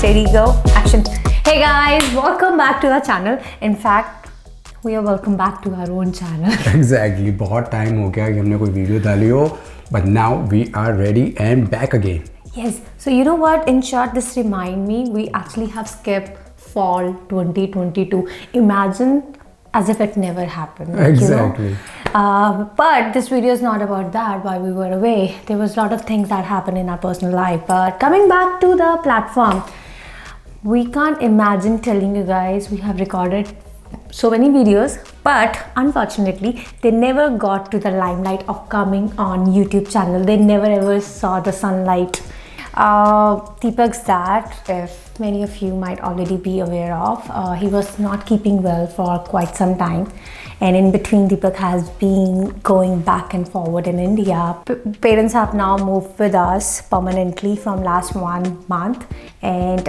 Ready, go, action. Hey guys, welcome back to the channel. In fact, we are welcome back to our own channel. Exactly. बहुत time हो गया कि हमने कोई video डाली हो, but now we are ready and back again. Yes. So you know what? In short, this remind me we actually have skipped fall 2022. Imagine as if it never happened. Exactly. But this video is not about that. While we were away, there was a lot of things that happened in our personal life. But coming back to the platform, we can't imagine telling you guys we have recorded so many videos, but unfortunately they never got to the limelight of coming on YouTube channel. They never ever saw the sunlight. Deepak's dad, if many of you might already be aware of, he was not keeping well for quite some time, and in between Deepak has been going back and forward in India. Parents have now moved with us permanently from last 1 month, and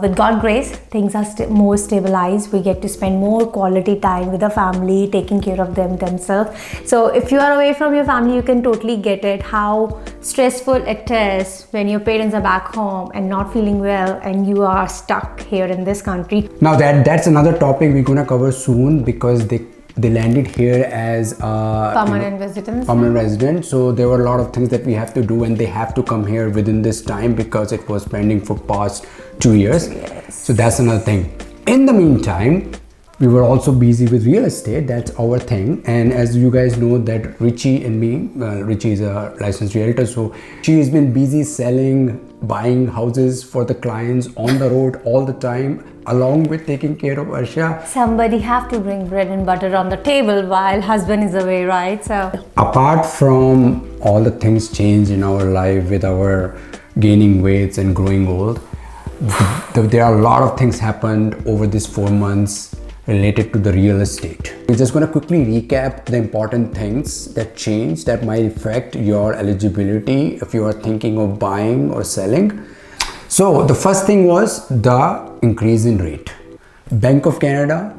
with God's grace things are more stabilized. We get to spend more quality time with the family, taking care of them themselves. So if you are away from your family, you can totally get it how stressful it is when your parents are back home and not feeling well and you are stuck here in this country. Now that's another topic we're gonna cover soon, because they landed here as Permanent residents. Permanent resident. So there were a lot of things that we have to do, and they have to come here within this time because it was pending for past 2 years. Yes. So that's another thing. In the meantime, we were also busy with real estate. That's our thing. And as you guys know that Richie and me, Richie is a licensed realtor, so she has been busy selling, buying houses for the clients on the road all the time, along with taking care of Arsha. Somebody have to bring bread and butter on the table while husband is away, right? So Apart from all the things change in our life with our gaining weights and growing old, there are a lot of things happened over these 4 months related to the real estate. We're just going to quickly recap the important things that changed that might affect your eligibility if you are thinking of buying or selling. So the first thing was the increase in rate. Bank of Canada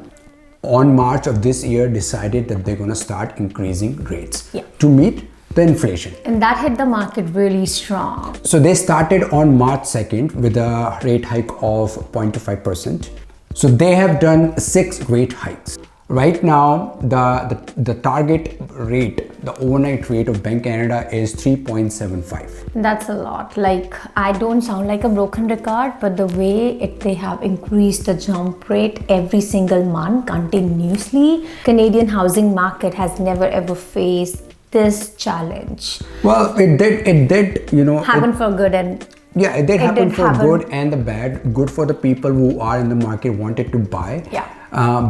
on March of this year decided that they're going to start increasing rates to meet the inflation. And that hit the market really strong. So they started on March 2nd with a rate hike of 0.25%. So they have done 6 rate hikes. Right now, the target rate, the overnight rate of Bank Canada is 3.75. That's a lot. Like, I don't sound like a broken record, but the way they have increased the jump rate every single month continuously, Canadian housing market has never ever faced this challenge. Well, it did, you know. Happen for good and yeah, it did happen for good and the bad. Good for the people who are in the market wanted to buy. Yeah.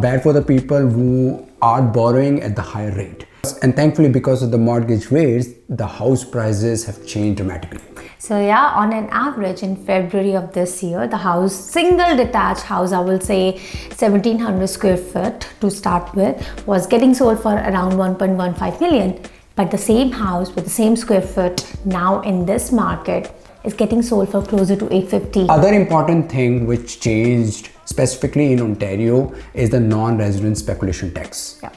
Bad for the people who are borrowing at the higher rate. And thankfully, because of the mortgage rates, the house prices have changed dramatically. So yeah, on an average in February of this year, the house, single detached house, I will say 1700 square foot to start with, was getting sold for around 1.15 million. But the same house with the same square foot now in this market is getting sold for closer to 850. Other important thing which changed specifically in Ontario is the non-resident speculation tax. Yeah.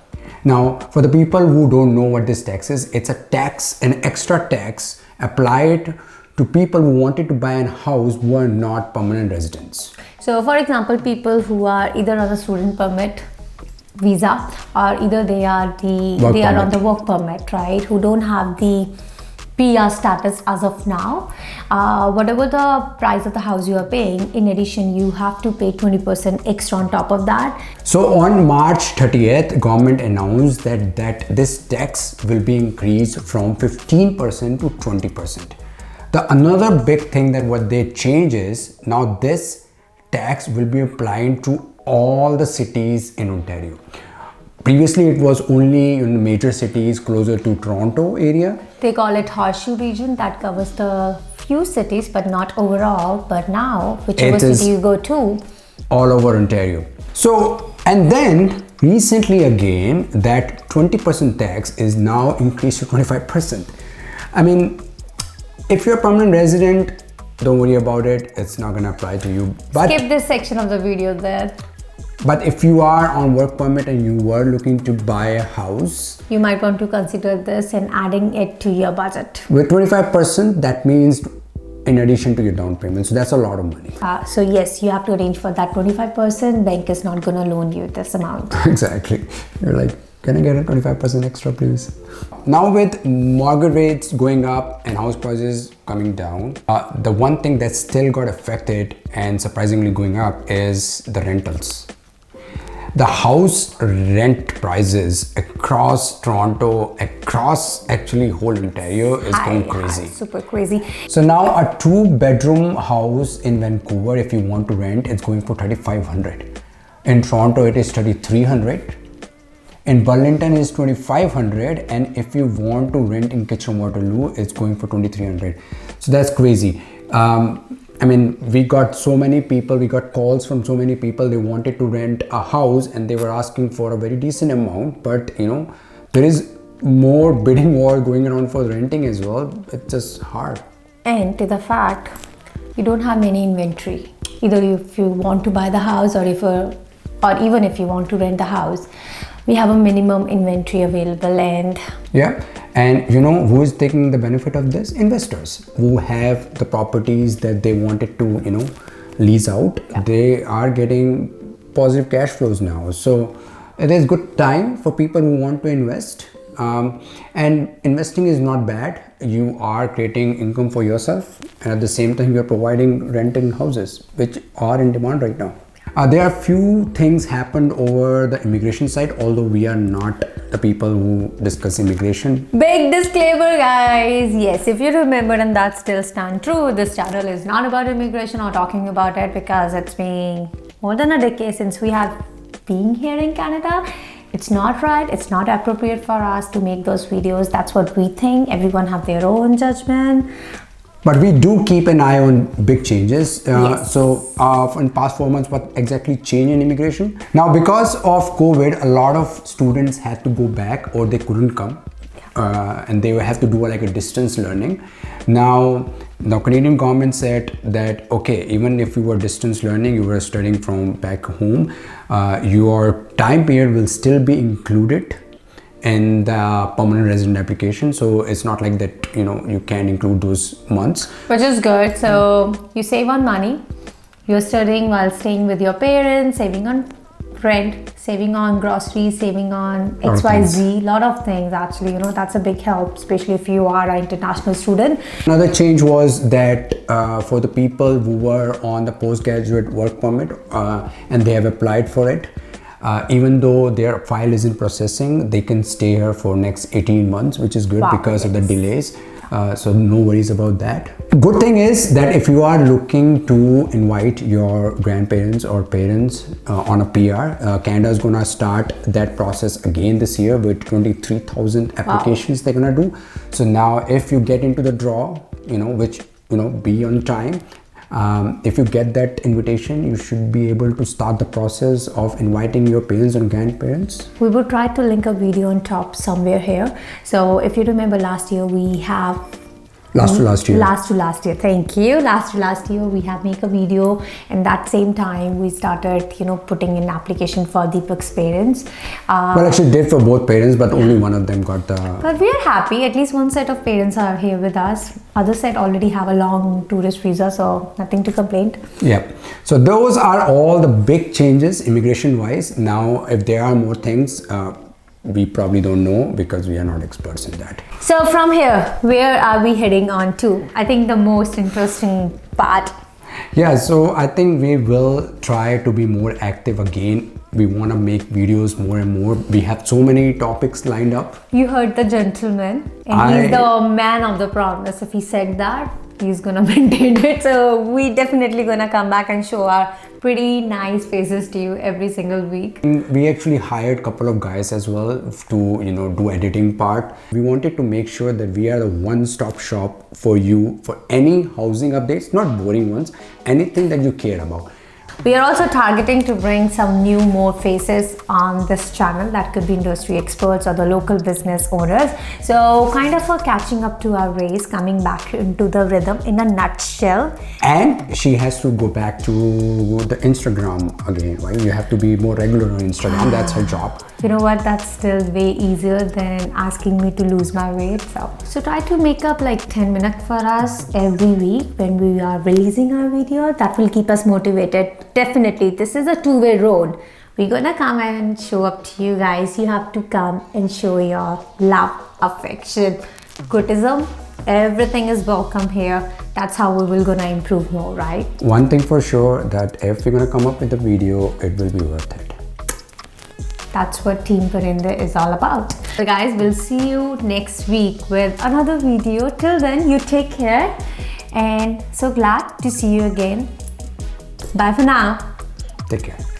Now, for the people who don't know what this tax is, it's a tax, an extra tax applied to people who wanted to buy a house who are not permanent residents. So for example, people who are either on a student permit visa or either they are on the work permit, right? Who don't have the PR status as of now. Whatever the price of the house you are paying, in addition you have to pay 20% extra on top of that. So on March 30th, government announced that this tax will be increased from 15% to 20%. Another big thing that what they change is now this tax will be applied to all the cities in Ontario. Previously, it was only in major cities closer to Toronto area. They call it Horseshoe region, that covers the few cities but not overall. But now, whichever city you go to, all over Ontario. So, and then recently again, that 20% tax is now increased to 25%. I mean, if you're a permanent resident, don't worry about it. It's not going to apply to you. But skip this section of the video there. But if you are on work permit and you were looking to buy a house, you might want to consider this and adding it to your budget. With 25%, that means in addition to your down payment. So that's a lot of money. So yes, you have to arrange for that 25%. Bank is not going to loan you this amount. Exactly. You're like, can I get a 25% extra, please? Now with mortgage rates going up and house prices coming down, the one thing that still got affected and surprisingly going up is the rentals. The house rent prices across Toronto, across actually whole Ontario is going crazy. Super crazy. So now a 2-bedroom house in Vancouver, if you want to rent, it's going for $3,500. In Toronto, it is $3,300. In Burlington is $2,500, and if you want to rent in Kitchener-Waterloo, it's going for $2,300. So that's crazy. I mean, we got so many people, we got calls from so many people. They wanted to rent a house and they were asking for a very decent amount, but you know, there is more bidding war going around for renting as well. It's just hard. And to the fact, you don't have many inventory. Either if you want to buy the house or even if you want to rent the house, we have a minimum inventory available. And yeah, and you know who is taking the benefit of this? Investors who have the properties that they wanted to, you know, lease out. Yeah. They are getting positive cash flows now. So it is good time for people who want to invest. And investing is not bad. You are creating income for yourself, and at the same time you are providing renting houses, which are in demand right now. There are few things happened over the immigration side, although we are not the people who discuss immigration. Big disclaimer, guys. Yes, if you remember, and that still stands true, this channel is not about immigration or talking about it, because it's been more than a decade since we have been here in Canada. It's not right, it's not appropriate for us to make those videos. That's what we think. Everyone have their own judgment. But we do keep an eye on big changes. Yes. So in past 4 months, what exactly changed in immigration? Now, because of COVID, a lot of students had to go back or they couldn't come. And they have to do like a distance learning. Now, the Canadian government said that, okay, even if you were distance learning, you were studying from back home, your time period will still be included in the permanent resident application. So it's not like that, you know, you can include those months. Which is good. So you save on money. You're studying while staying with your parents, saving on rent, saving on groceries, saving on XYZ, lot of things actually, you know, that's a big help, especially if you are an international student. Another change was that for the people who were on the postgraduate work permit and they have applied for it, even though their file is in processing, they can stay here for next 18 months, which is good because of the delays. So no worries about that. Good thing is that if you are looking to invite your grandparents or parents on a PR, Canada is gonna start that process again this year with 23,000 applications they're gonna do. So now if you get into the draw, you know, which, you know, be on time. If you get that invitation, you should be able to start the process of inviting your parents and grandparents. We will try to link a video on top somewhere here. So if you remember last year, we have Last to last year. Thank you. Last to last year, we have make a video, and that same time we started, you know, putting in application for Deepak's parents. Well, actually did for both parents, but only one of them got the. But we are happy. At least one set of parents are here with us. Other set already have a long tourist visa, so nothing to complain. Yeah. So those are all the big changes immigration-wise. Now, if there are more things, we probably don't know because we are not experts in that. So from here, where are we heading on to? I think the most interesting part. Yeah, so I think we will try to be more active again. We want to make videos more and more. We have so many topics lined up. You heard the gentleman, and he's the man of the promise. If he said that, he's gonna maintain it. So we definitely gonna come back and show our pretty nice faces to you every single week. We actually hired a couple of guys as well to, you know, do editing part. We wanted to make sure that we are the one-stop shop for you for any housing updates, not boring ones, anything that you care about. We are also targeting to bring some more faces on this channel. That could be industry experts or the local business owners. So kind of a catching up to our race, coming back into the rhythm in a nutshell. And she has to go back to the Instagram again, right? You have to be more regular on Instagram. That's her job. You know what, that's still way easier than asking me to lose my weight. So try to make up like 10 minutes for us every week when we are releasing our video. That will keep us motivated. Definitely, this is a two-way road. We're gonna come and show up to you guys. You have to come and show your love, affection, criticism. Everything is welcome here. That's how we will gonna improve more, right? One thing for sure, that if we're gonna come up with a video, it will be worth it. That's what Team Parinday is all about. So guys, we'll see you next week with another video. Till then, you take care and so glad to see you again. Bye for now. Take care.